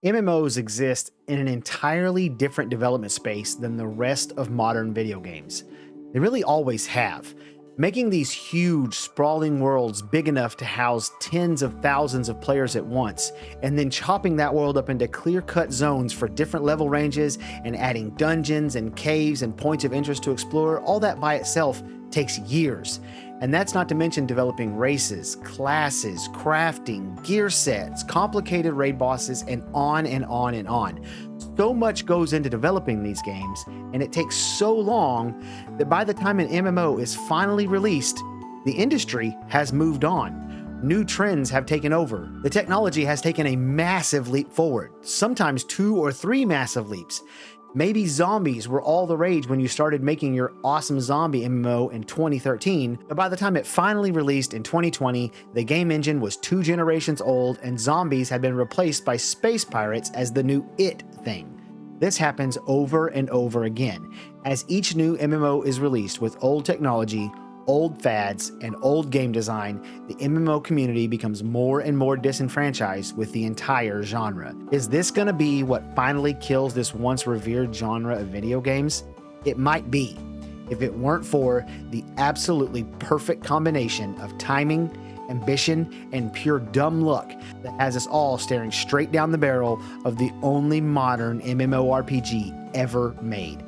MMOs exist in an entirely different development space than the rest of modern video games. They really always have. Making these huge, sprawling worlds big enough to house tens of thousands of players at once, and then chopping that world up into clear-cut zones for different level ranges and adding dungeons and caves and points of interest to explore, all that by itself takes years. And that's not to mention developing races, classes, crafting, gear sets, complicated raid bosses, and on and on and on. So much goes into developing these games, and it takes so long that by the time an MMO is finally released, the industry has moved on. New trends have taken over. The technology has taken a massive leap forward, sometimes 2 or 3 massive leaps. Maybe zombies were all the rage when you started making your awesome zombie MMO in 2013, but by the time it finally released in 2020, the game engine was 2 generations old and zombies had been replaced by space pirates as the new it thing. This happens over and over again. As each new MMO is released with old technology, old fads, and old game design, the MMO community becomes more and more disenfranchised with the entire genre. Is this going to be what finally kills this once revered genre of video games? It might be, if it weren't for the absolutely perfect combination of timing, ambition, and pure dumb luck that has us all staring straight down the barrel of the only modern MMORPG ever made.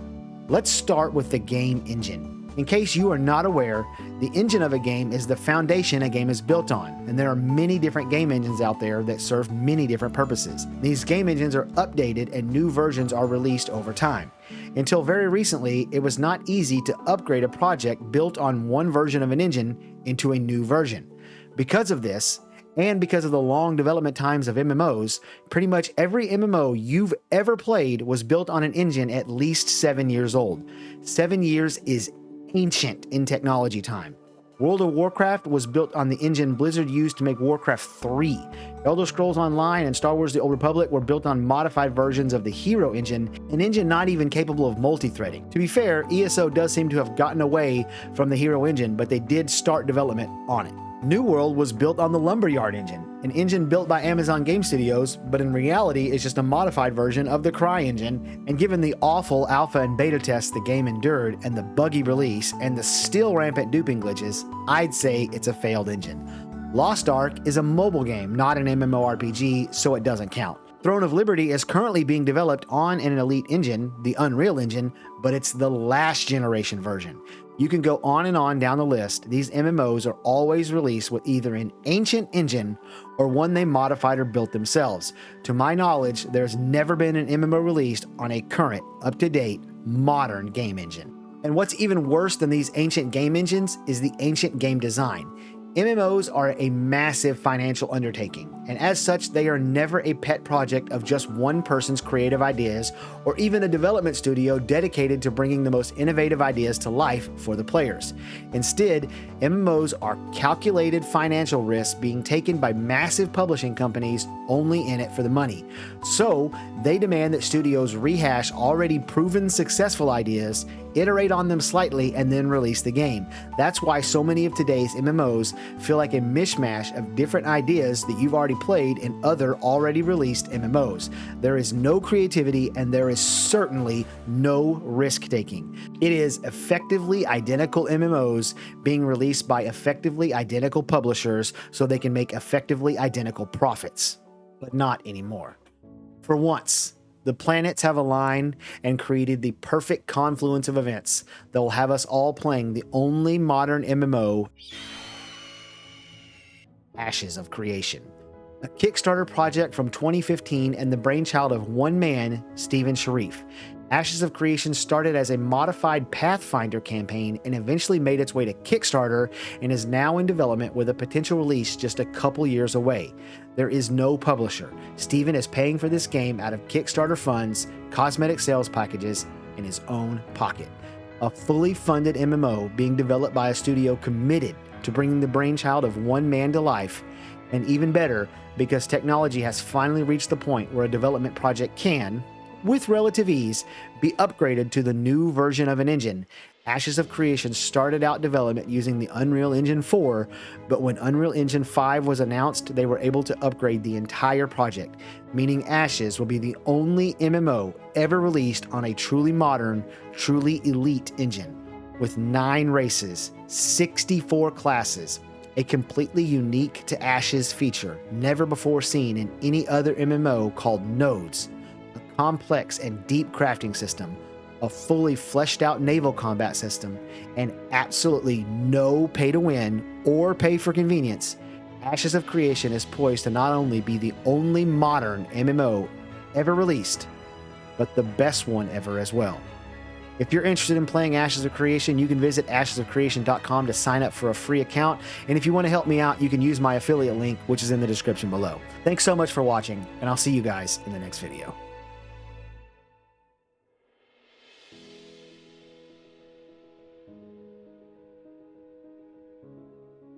Let's start with the game engine. In case you are not aware, the engine of a game is the foundation a game is built on, and there are many different game engines out there that serve many different purposes. These game engines are updated and new versions are released over time. Until very recently, it was not easy to upgrade a project built on one version of an engine into a new version. Because of this, and because of the long development times of MMOs, pretty much every MMO you've ever played was built on an engine at least 7 years old. 7 years is ancient in technology time. World of Warcraft was built on the engine Blizzard used to make Warcraft 3. Elder Scrolls Online and Star Wars The Old Republic were built on modified versions of the Hero engine, an engine not even capable of multi-threading. To be fair, ESO does seem to have gotten away from the Hero engine, but they did start development on it. New World was built on the Lumberyard engine, an engine built by Amazon Game Studios, but in reality is just a modified version of the Cry engine, and given the awful alpha and beta tests the game endured, and the buggy release, and the still rampant duping glitches, I'd say it's a failed engine. Lost Ark is a mobile game, not an MMORPG, so it doesn't count. Throne of Liberty is currently being developed on an elite engine, the Unreal Engine, but it's the last generation version. You can go on and on down the list. These MMOs are always released with either an ancient engine or one they modified or built themselves. To my knowledge, there's never been an MMO released on a current, up-to-date, modern game engine. And what's even worse than these ancient game engines is the ancient game design. MMOs are a massive financial undertaking, and as such, they are never a pet project of just one person's creative ideas or even a development studio dedicated to bringing the most innovative ideas to life for the players. Instead, MMOs are calculated financial risks being taken by massive publishing companies only in it for the money. So, they demand that studios rehash already proven successful ideas, iterate on them slightly, and then release the game. That's why so many of today's MMOs feel like a mishmash of different ideas that you've already played in other already released MMOs. There is no creativity and there is certainly no risk-taking. It is effectively identical MMOs being released by effectively identical publishers so they can make effectively identical profits. But not anymore. For once, the planets have aligned and created the perfect confluence of events that will have us all playing the only modern MMO, Ashes of Creation. A Kickstarter project from 2015 and the brainchild of one man, Stephen Sharif. Ashes of Creation started as a modified Pathfinder campaign and eventually made its way to Kickstarter and is now in development with a potential release just a couple years away. There is no publisher. Stephen is paying for this game out of Kickstarter funds, cosmetic sales packages, and his own pocket. A fully funded MMO being developed by a studio committed to bringing the brainchild of one man to life, and even better, because technology has finally reached the point where a development project can, with relative ease, be upgraded to the new version of an engine, Ashes of Creation started out development using the Unreal Engine 4, but when Unreal Engine 5 was announced, they were able to upgrade the entire project, meaning Ashes will be the only MMO ever released on a truly modern, truly elite engine. With 9 races, 64 classes, a completely unique to Ashes feature never before seen in any other MMO called nodes, a complex and deep crafting system, a fully fleshed out naval combat system, and absolutely no pay to win or pay for convenience, Ashes of Creation is poised to not only be the only modern MMO ever released, but the best one ever as well. If you're interested in playing Ashes of Creation, you can visit ashesofcreation.com to sign up for a free account. And if you want to help me out, you can use my affiliate link, which is in the description below. Thanks so much for watching, and I'll see you guys in the next video.